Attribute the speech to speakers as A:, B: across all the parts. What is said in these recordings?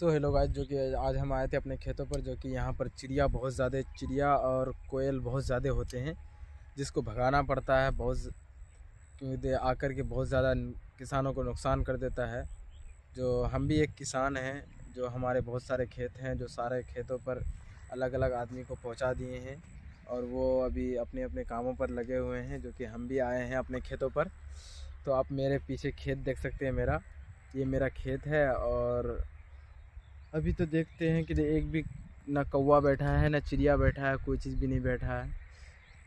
A: Hello guys, जो कि आज हम आए थे अपने खेतों पर। जो कि यहाँ पर चिड़िया और कोयल बहुत ज़्यादा होते हैं, जिसको भगाना पड़ता है। क्योंकि आकर के बहुत ज़्यादा किसानों को नुकसान कर देता है। जो हम भी एक किसान हैं, जो हमारे बहुत सारे खेत हैं, जो सारे खेतों पर अलग अलग आदमी को पहुँचा दिए हैं और वो अभी अपने अपने कामों पर लगे हुए हैं। जो कि हम भी आए हैं अपने खेतों पर। तो आप मेरे पीछे खेत देख सकते हैं। ये मेरा खेत है और अभी तो देखते हैं कि एक भी ना कौवा बैठा है, ना चिड़िया बैठा है, कोई चीज़ भी नहीं बैठा है।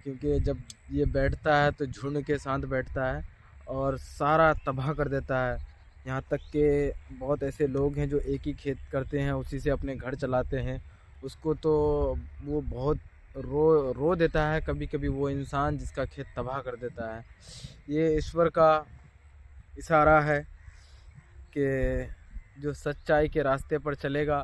A: क्योंकि जब ये बैठता है तो झुंड के साथ बैठता है और सारा तबाह कर देता है। यहाँ तक कि बहुत ऐसे लोग हैं जो एक ही खेत करते हैं, उसी से अपने घर चलाते हैं। उसको तो वो बहुत रो रो देता है कभी कभी वो इंसान जिसका खेत तबाह कर देता है। ये ईश्वर का इशारा है कि जो सच्चाई के रास्ते पर चलेगा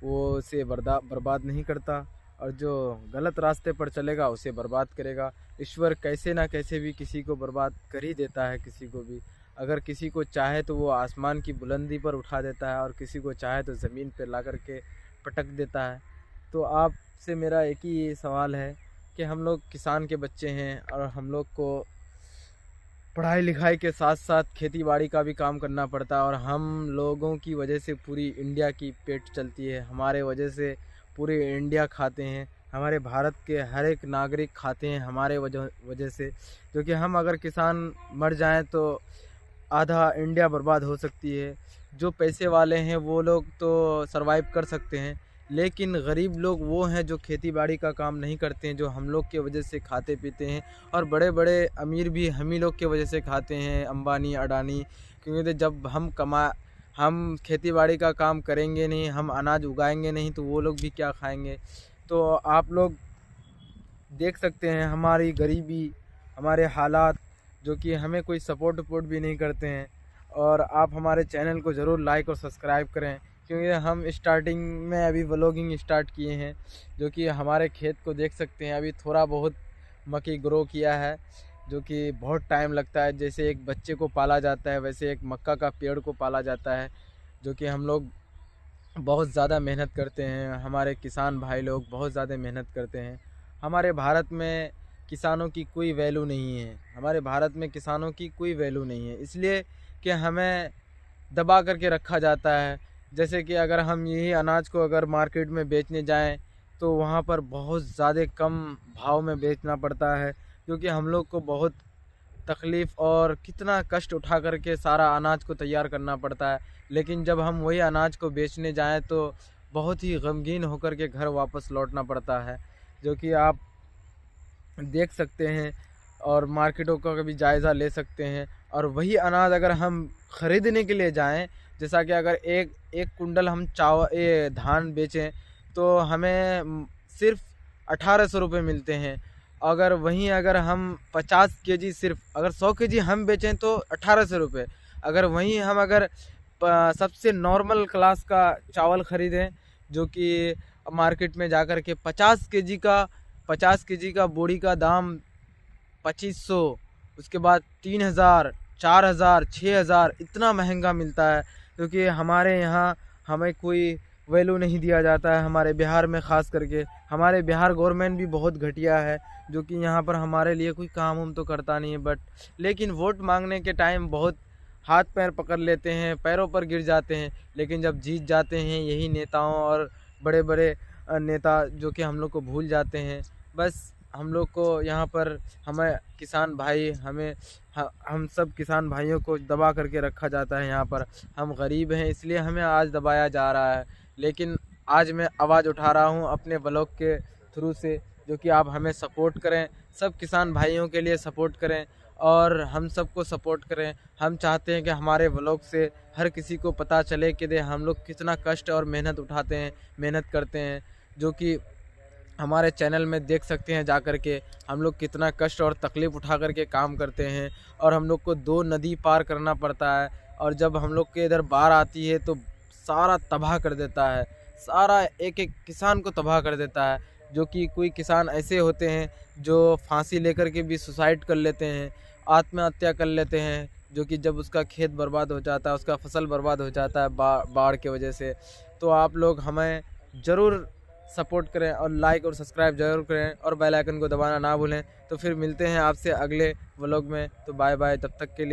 A: वो उसे बर्बाद नहीं करता, और जो गलत रास्ते पर चलेगा उसे बर्बाद करेगा। ईश्वर कैसे ना कैसे भी किसी को बर्बाद कर ही देता है। किसी को भी अगर किसी को चाहे तो वो आसमान की बुलंदी पर उठा देता है, और किसी को चाहे तो ज़मीन पर ला कर के पटक देता है। तो आपसे मेरा एक ही सवाल है कि हम लोग किसान के बच्चे हैं और हम लोग को पढ़ाई लिखाई के साथ साथ खेती बाड़ी का भी काम करना पड़ता है, और हम लोगों की वजह से पूरी इंडिया की पेट चलती है। हमारे वजह से पूरी इंडिया खाते हैं, हमारे भारत के हर एक नागरिक खाते हैं हमारे वजह से। क्योंकि हम अगर किसान मर जाएं तो आधा इंडिया बर्बाद हो सकती है। जो पैसे वाले हैं वो लोग तो सरवाइव कर सकते हैं, लेकिन गरीब लोग वो हैं जो खेती बाड़ी का काम नहीं करते हैं, जो हम लोग के वजह से खाते पीते हैं। और बड़े बड़े अमीर भी हम ही लोग के वजह से खाते हैं, अंबानी अडानी। क्योंकि जब हम खेती बाड़ी का काम करेंगे नहीं, हम अनाज उगाएंगे नहीं, तो वो लोग भी क्या खाएंगे। तो आप लोग देख सकते हैं हमारी गरीबी, हमारे हालात, जो कि हमें कोई सपोर्ट वपोर्ट भी नहीं करते हैं। और आप हमारे चैनल को ज़रूर लाइक और सब्सक्राइब करें, क्योंकि हम स्टार्टिंग में अभी व्लॉगिंग स्टार्ट किए हैं। जो कि हमारे खेत को देख सकते हैं, अभी थोड़ा बहुत मक्की ग्रो किया है, जो कि बहुत टाइम लगता है। जैसे एक बच्चे को पाला जाता है वैसे एक मक्का का पेड़ को पाला जाता है। जो कि हम लोग बहुत ज़्यादा मेहनत करते हैं, हमारे किसान भाई लोग बहुत ज़्यादा मेहनत करते हैं। हमारे भारत में किसानों की कोई वैल्यू नहीं है, हमारे भारत में किसानों की कोई वैल्यू नहीं है, इसलिए कि हमें दबा करके रखा जाता है। जैसे कि अगर हम यही अनाज को अगर मार्केट में बेचने जाएं तो वहाँ पर बहुत ज़्यादा कम भाव में बेचना पड़ता है, क्योंकि हम लोग को बहुत तकलीफ़ और कितना कष्ट उठा करके सारा अनाज को तैयार करना पड़ता है। लेकिन जब हम वही अनाज को बेचने जाएं तो बहुत ही गमगीन होकर के घर वापस लौटना पड़ता है। जो कि आप देख सकते हैं और मार्केटों का भी जायज़ा ले सकते हैं। और वही अनाज अगर हम ख़रीदने के लिए जाएं, जैसा कि अगर एक एक कुंडल हम धान बेचें तो हमें सिर्फ 1800 रुपये मिलते हैं। अगर हम 50 केजी, सिर्फ अगर 100 केजी हम बेचें तो 1800 रुपये। अगर वहीं हम अगर सबसे नॉर्मल क्लास का चावल ख़रीदें, जो कि मार्केट में जाकर के 50 केजी का बोरी का दाम 2500, उसके बाद 3000, 4000, 6000 इतना महंगा मिलता है। क्योंकि हमारे यहाँ हमें कोई वैल्यू नहीं दिया जाता है। हमारे बिहार में ख़ास करके हमारे बिहार गवर्नमेंट भी बहुत घटिया है, जो कि यहाँ पर हमारे लिए कोई काम हम तो करता नहीं है। लेकिन वोट मांगने के टाइम बहुत हाथ पैर पकड़ लेते हैं, पैरों पर गिर जाते हैं। लेकिन जब जीत जाते हैं यही नेताओं और बड़े बड़े नेता, जो कि हम लोग को भूल जाते हैं। बस हम लोग को यहाँ पर हमें किसान भाई हम सब किसान भाइयों को दबा करके रखा जाता है। यहाँ पर हम गरीब हैं, इसलिए हमें आज दबाया जा रहा है। लेकिन आज मैं आवाज़ उठा रहा हूँ अपने ब्लॉग के थ्रू से, जो कि आप हमें सपोर्ट करें, सब किसान भाइयों के लिए सपोर्ट करें और हम सबको सपोर्ट करें। हम चाहते हैं कि हमारे व्लॉग से हर किसी को पता चले कि हम लोग कितना कष्ट और मेहनत उठाते हैं, मेहनत करते हैं। जो कि हमारे चैनल में देख सकते हैं जा कर के हम लोग कितना कष्ट और तकलीफ़ उठा कर के काम करते हैं। और हम लोग को 2 नदी पार करना पड़ता है, और जब हम लोग के इधर बाढ़ आती है तो सारा तबाह कर देता है, सारा एक एक किसान को तबाह कर देता है। जो कि कोई किसान ऐसे होते हैं जो फांसी लेकर के भी सुसाइड कर लेते हैं, आत्महत्या कर लेते हैं। जो कि जब उसका खेत बर्बाद हो जाता है, उसका फसल बर्बाद हो जाता है बाढ़ की वजह से। तो आप लोग हमें ज़रूर सपोर्ट करें और लाइक और सब्सक्राइब ज़रूर करें और बेल आइकन को दबाना ना भूलें। तो फिर मिलते हैं आपसे अगले व्लॉग में। तो बाय बाय, तब तक के लिए।